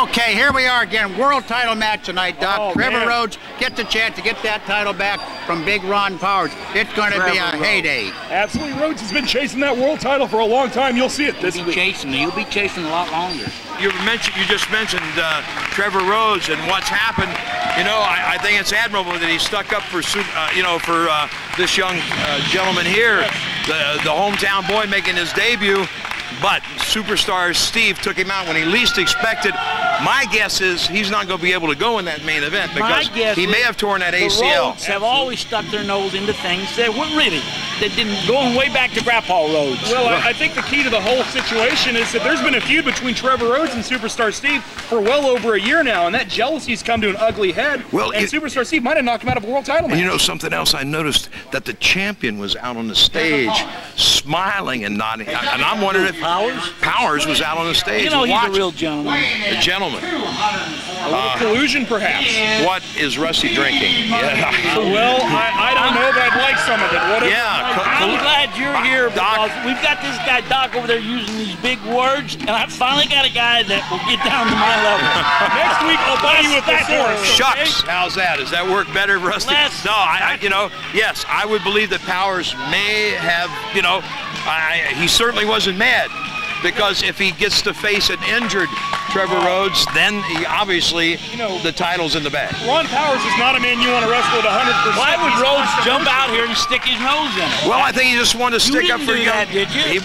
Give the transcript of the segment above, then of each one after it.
Okay, here we are again. World title match tonight, Doc. Oh, Trevor man. Rhodes gets a chance to get that title back from Big Ron Powers. It's going to be a heyday. Absolutely, Rhodes has been chasing that world title for a long time. You'll see it this week. He'll be chasing a lot longer. You just mentioned Trevor Rhodes and what's happened. You know, I think it's admirable that he stuck up for this young gentleman here, the hometown boy making his debut. But Superstar Steve took him out when he least expected. My guess is he's not going to be able to go in that main event because he may have torn that ACL. The Rhodes have always stuck their nose into things that were going way back to Grandpa Rhodes. Well, I think the key to the whole situation is that there's been a feud between Trevor Rhodes and Superstar Steve for well over a year now, and that jealousy's come to an ugly head. Well, and Superstar Steve might have knocked him out of a world title match. And you know something else I noticed? That the champion was out on the stage smiling and nodding. And I'm wondering if Powers was out on the stage. You know, he's a real gentleman. A gentleman. A little collusion, perhaps. What is Rusty drinking? Yeah. Well, I don't know, but I'd like some of it. I'm glad you're here because we've got this guy Doc over there using these big words, and I finally got a guy that will get down to my level. Next week I'll buy you a thesaurus. Shucks, how's that? Does that work better, Rusty? No, yes, I would believe that Powers may have, he certainly wasn't mad. Because if he gets to face an injured Trevor Rhodes, then he obviously, the title's in the bag. Ron Powers is not a man you want to wrestle at 100%. Why would Rhodes jump out here and stick his nose in it? Well, I think he just wanted to stick up for you. Did you?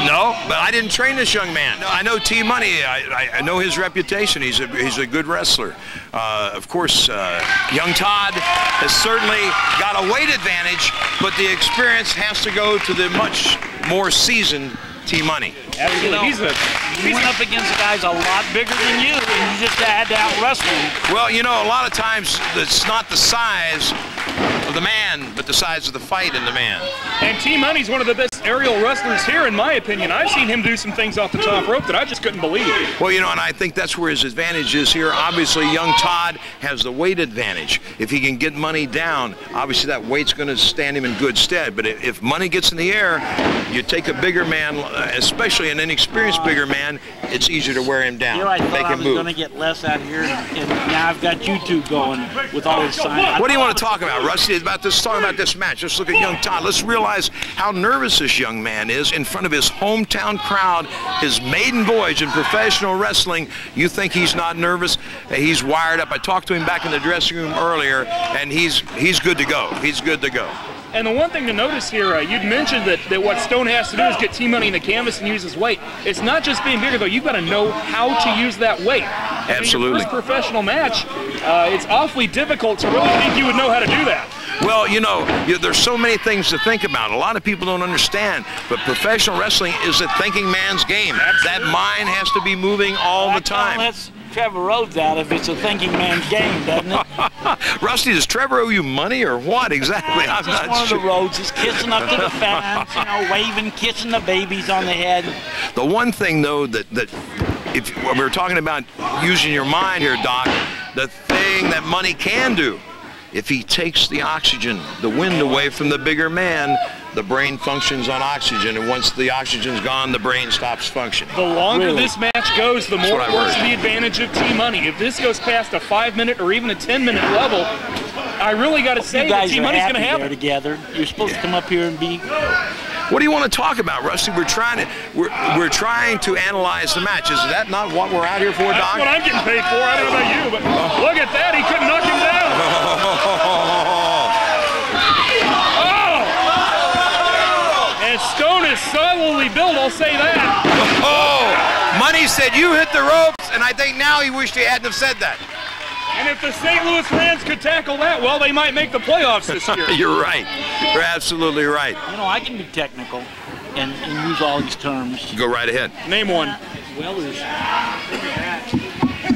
No, but I didn't train this young man. No, I know T-Money. I know his reputation. He's a good wrestler. Of course, young Todd has certainly got a weight advantage, but the experience has to go to the much more seasoned T-Money. Absolutely. He went up against guys a lot bigger than you, and you just had to out-wrestle him. Well, a lot of times it's not the size of the man, but the size of the fight in the man. And T-Money's one of the best aerial wrestlers here, in my opinion. I've seen him do some things off the top rope that I just couldn't believe. Well, and I think that's where his advantage is here. Obviously, young Todd has the weight advantage. If he can get Money down, obviously that weight's going to stand him in good stead. But if Money gets in the air, you take a bigger man, especially an inexperienced bigger man, it's easier to wear him down. I thought I was going to get less out here, and now I've got you two going with all this sign. What do you want to talk about, Rusty? Let's talk about this match. Let's look at young Todd. Let's realize how nervous this young man is in front of his hometown crowd, his maiden voyage in professional wrestling. You think he's not nervous? He's wired up. I talked to him back in the dressing room earlier, and he's good to go. He's good to go. And the one thing to notice here, you'd mentioned that what Stone has to do is get T-Money in the canvas and use his weight. It's not just being bigger, though. You've got to know how to use that weight. Absolutely. In your first professional match, it's awfully difficult to really think you would know how to do that. Well, there's so many things to think about. A lot of people don't understand, but professional wrestling is a thinking man's game. Absolutely. That mind has to be moving all the time. Let's Trevor Rhodes out if it's a thinking man's game, doesn't it? Rusty, does Trevor owe you money or what exactly? I'm just not one sure. of the Rhodes. He's kissing up to the fans, waving, kissing the babies on the head. The one thing, though, that if we're talking about using your mind here, Doc, the thing that Money can do, if he takes the oxygen, the wind away from the bigger man, the brain functions on oxygen, and once the oxygen's gone, the brain stops functioning. The longer this match goes, the more it works to the advantage of T-Money. If this goes past a 5-minute or even a 10-minute level, I really got to say that T-Money's going to have it. Together. You're supposed to come up here and be. What do you want to talk about, Rusty? We're trying to analyze the match. Is that not what we're out here for, Doc? That's what I'm getting paid for. I don't know about you, but look at that. He couldn't knock him down. And Stone is solidly built, I'll say that. Money said you hit the ropes, and I think now he wished he hadn't have said that. And if the St. Louis Rams could tackle that, well, they might make the playoffs this year. You're right. You're absolutely right. I can be technical and use all these terms. Go right ahead. Name one. Well,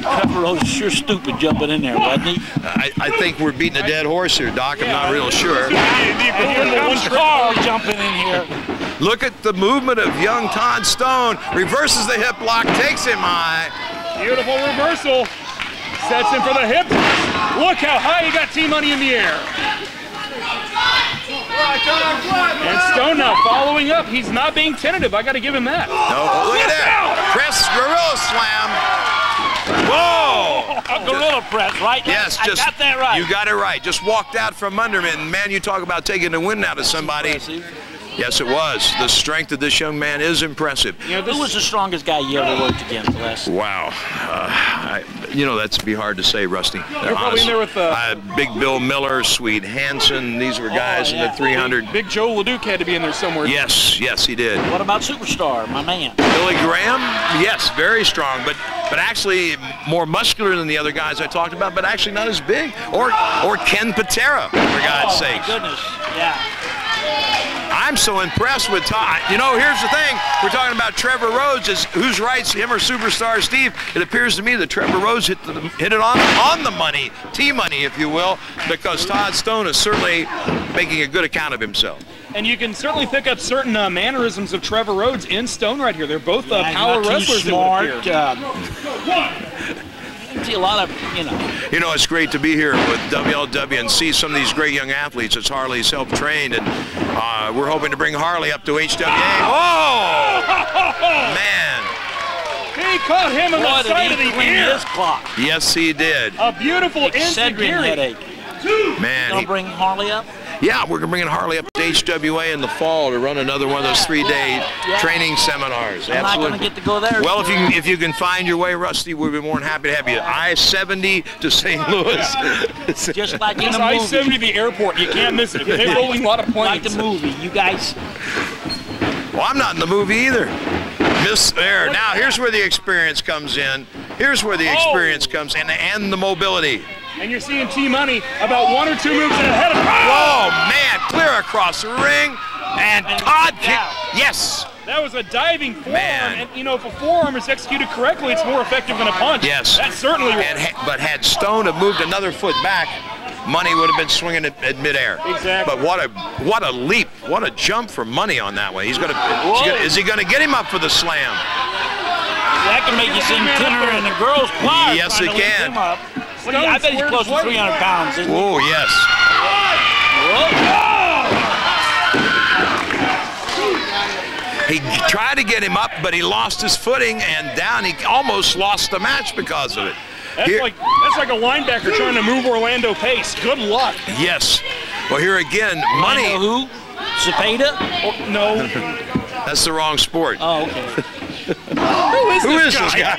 Trevor Rhodes sure stupid jumping in there, wasn't he? I think we're beating a dead horse here, Doc. I'm not real sure. One car jumping in here. Look at the movement of young Todd Stone. Reverses the hip lock, takes him high. Beautiful reversal. Sets him for the hip. Look how high he got T-Money in the air. And Stone now following up. He's not being tentative. I got to give him that. No, look at that. Press gorilla slam. Whoa! A gorilla press, right? Yes, I got that right. You got it right. Just walked out from under him, and man, you talk about taking the wind out of somebody. Impressive. Yes, it was. The strength of this young man is impressive. You know, who was the strongest guy you ever worked against, Les? Wow. That's be hard to say, Rusty. You're probably in there with Big Bill Miller, Swede Hansen. These were guys in the 300. Big Joe LeDuc had to be in there somewhere. Yes, he did. What about Superstar, my man? Billy Graham, yes, very strong, but actually more muscular than the other guys I talked about, but actually not as big. Or Ken Patera, for God's sakes. My goodness, yeah. I'm so impressed with Todd. You know, here's the thing. We're talking about Trevor Rhodes. Who's right, him or Superstar Steve? It appears to me that Trevor Rhodes hit it on the money, T-money, if you will, because Todd Stone is certainly making a good account of himself. And you can certainly pick up certain mannerisms of Trevor Rhodes in Stone right here. They're both power wrestlers. Smart. See a lot of, You know, it's great to be here with WLW and see some of these great young athletes that Harley's helped train, and we're hoping to bring Harley up to HWA. Oh! Man. He caught him on the side of the ear. Yes, he did. A beautiful instant headache. Man. Gonna bring Harley up? Yeah, we're bringing Harley up to HWA in the fall to run another one of those 3-day training seminars. I'm not going to get to go there. Well, if you can find your way, Rusty, we'd be more than happy to have you. I-70 to St. Louis. Just like in the movie. I-70 to the airport. You can't miss it. They're rolling a lot of planes. Like the movie. You guys. Well, I'm not in the movie either. Miss there. Now, here's where the experience comes in. Here's where the experience comes in, and the mobility. And you're seeing T-Money about 1 or 2 moves ahead of him. Oh, man, clear across the ring, and Todd kicked. Yes. That was a diving forearm, and if a forearm is executed correctly, it's more effective than a punch. Yes. That certainly was. But had Stone have moved another foot back, Money would have been swinging at midair. Exactly. But what a leap, what a jump for Money on that one. Is he gonna get him up for the slam? That can make you seem thinner in the girls' choir. Yes, it can. Well, I bet he's close to 300 pounds, isn't he? Oh, yes. He tried to get him up, but he lost his footing, and down. He almost lost the match because of it. That's like a linebacker trying to move Orlando Pace. Good luck. Yes. Well, here again, Money. You know who? Cepeda? Oh, no. That's the wrong sport. Oh, okay. Who is this guy?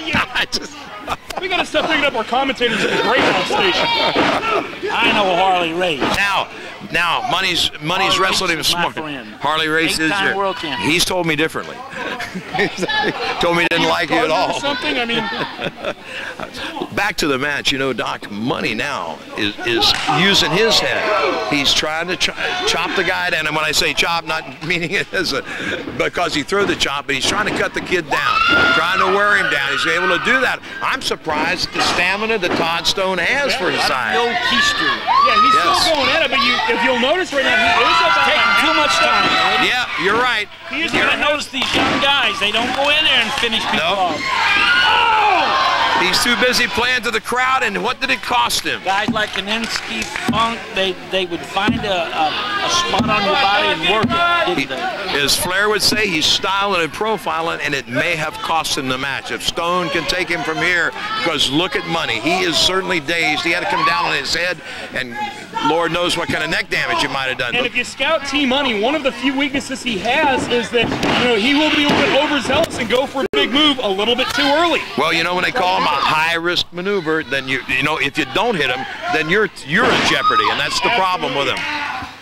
We got to stop picking up our commentators at the Greyhound station. I know Harley Race. Now, Money's wrestled him smart. Harley Race is your world champion. He's told me differently. He told me he didn't like you at all. Something? I mean, back to the match. Doc, Money now is using his head. He's trying to chop the guy down. And when I say chop, not meaning it as because he threw the chop, but he's trying to cut the kid down, trying to wear him down. He's able to do that. I'm surprised at the stamina that Todd Stone has for his size. No keister. Yeah, he's still going at it, but if you'll notice right now, he is taking too much time. Yeah, you're right. You're going to notice these young guys, they don't go in there and finish people off. He's too busy playing to the crowd, and what did it cost him? Guys like Kaninsky, Funk, they would find a spot on your body and work it, didn't they? As Flair would say, he's styling and profiling, and it may have cost him the match. If Stone can take him from here, because look at Money. He is certainly dazed. He had to come down on his head, and Lord knows what kind of neck damage he might have done. And if you scout T-Money, one of the few weaknesses he has is that he will be a little bit overzealous and go for a big move a little bit too early. Well, when they call him a high-risk maneuver, then if you don't hit him, then you're in jeopardy, and that's the problem with him.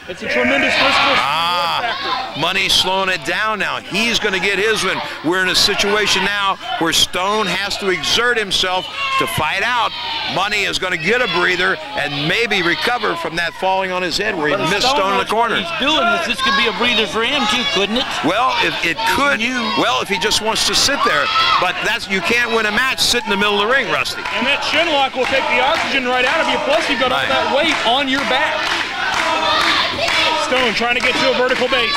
It's a tremendous risk factor. Money's slowing it down now. He's going to get his win. We're in a situation now where Stone has to exert himself to fight out. Money is going to get a breather and maybe recover from that falling on his head where he missed Stone in the corner. What he's doing this could be a breather for him too, couldn't it? Well, it could. Well, if he just wants to sit there, but you can't win a match sit in the middle of the ring, Rusty. And that shin lock will take the oxygen right out of you. Plus, you've got all that weight on your back. Stone trying to get to a vertical base.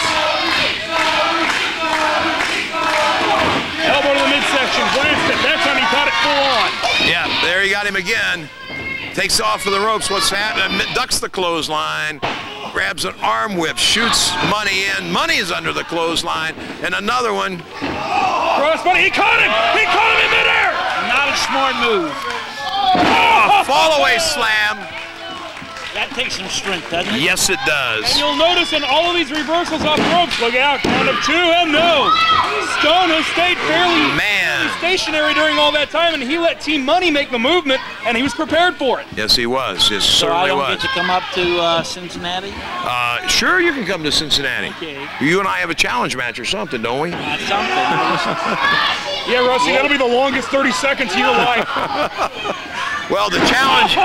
Elbow to the midsection, glanced it. That time he caught it full on. Yeah, there he got him again. Takes off for the ropes. What's happening? Ducks the clothesline. Grabs an arm whip, shoots Money in. Money is under the clothesline. And another one. Cross Money, he caught him! He caught him in midair! Not very smart move. Oh, fall away slam. That takes some strength, doesn't it? Yes, it does. And you'll notice in all of these reversals off the ropes, look out, count of 2 and no. Stone has stayed fairly stationary during all that time, and he let Team Money make the movement, and he was prepared for it. Yes, he was. Yes, So certainly I don't was. get to come up to Cincinnati? Sure, you can come to Cincinnati. Okay. You and I have a challenge match or something, don't we? Something. Yeah, Rusty, that'll be the longest 30 seconds of your life. Well, the challenge,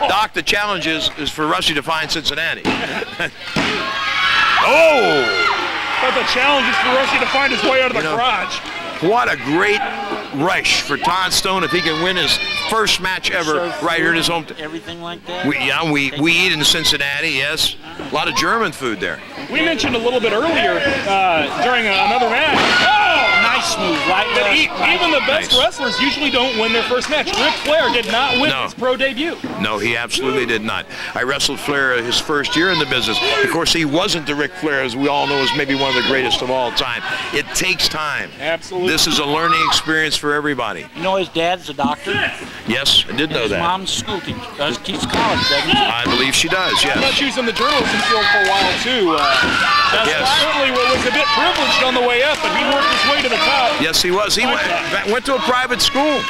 Doc, the challenge is for Rusty to find Cincinnati. Oh! But the challenge is for Rusty to find his way out of the garage. What a great rush for Todd Stone if he can win his first match ever right here in his hometown. Everything like that? We eat in Cincinnati, yes. A lot of German food there. We mentioned a little bit earlier during another match. Oh! Nice move, right? That even the best wrestlers usually don't win their first match. Ric Flair did not win his pro debut. No, he absolutely did not. I wrestled Flair his first year in the business. Of course, he wasn't the Ric Flair, as we all know, is maybe one of the greatest of all time. It takes time. Absolutely. This is a learning experience for everybody. You know his dad's a doctor? Yes, I did know that. His mom's school teacher. Teaches college, doesn't she? I believe she does, I thought yes. she was in the journalism field for a while, too. That's certainly what was a bit privileged on the way up, but he worked his way to the top. Yes, he was. He went to a private school.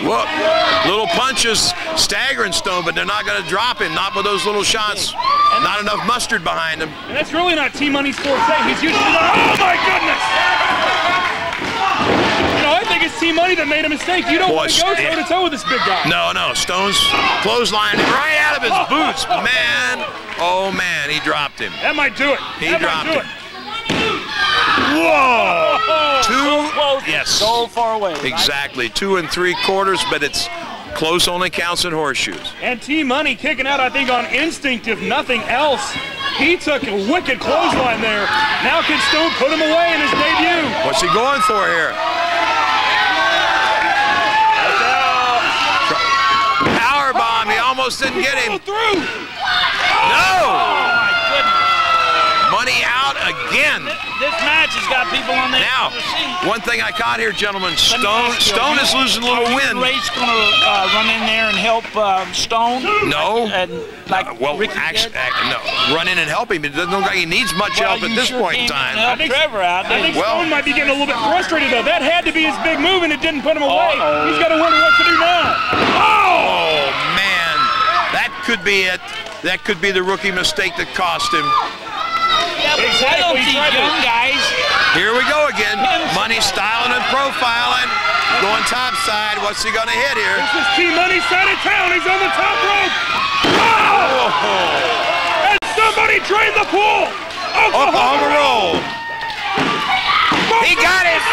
Look, little punches staggering Stone, but they're not going to drop him. Not with those little shots. Not enough mustard behind him. And that's really not Team Money's forte. He's usually oh my goodness! You know, I think it's Team Money that made a mistake. You don't want to go toe-to-toe with this big guy. No, Stone's clothesline right out of his boots. Man, oh man, he dropped him. That might do it. He dropped him. Whoa! Yes. So far away. Exactly. 2 3/4, but it's close only counts in horseshoes. And Team Money kicking out, I think, on instinct, if nothing else. He took a wicked clothesline there. Now can Stone put him away in his debut? What's he going for here? Powerbomb. He almost didn't get him. Through. No! My goodness. Money out again. This match has got people on the Now, one thing I caught here, gentlemen, Stone is losing a little wind. Ray's going to run in there and help Stone? No. Well, actually, no. Run in and help him. It doesn't look like he needs much help at this point in time. I think Trevor out there. I think Stone might be getting a little bit frustrated, though. That had to be his big move, and it didn't put him away. He's got to wonder what to do now. Oh, man. That could be it. That could be the rookie mistake that cost him. I don't see young guys. Here we go again. Money styling and profiling. Going topside. What's he going to hit here? This is Team Money's side of town. He's on the top rope. Oh! And somebody drained the pool. Oklahoma roll. He got it.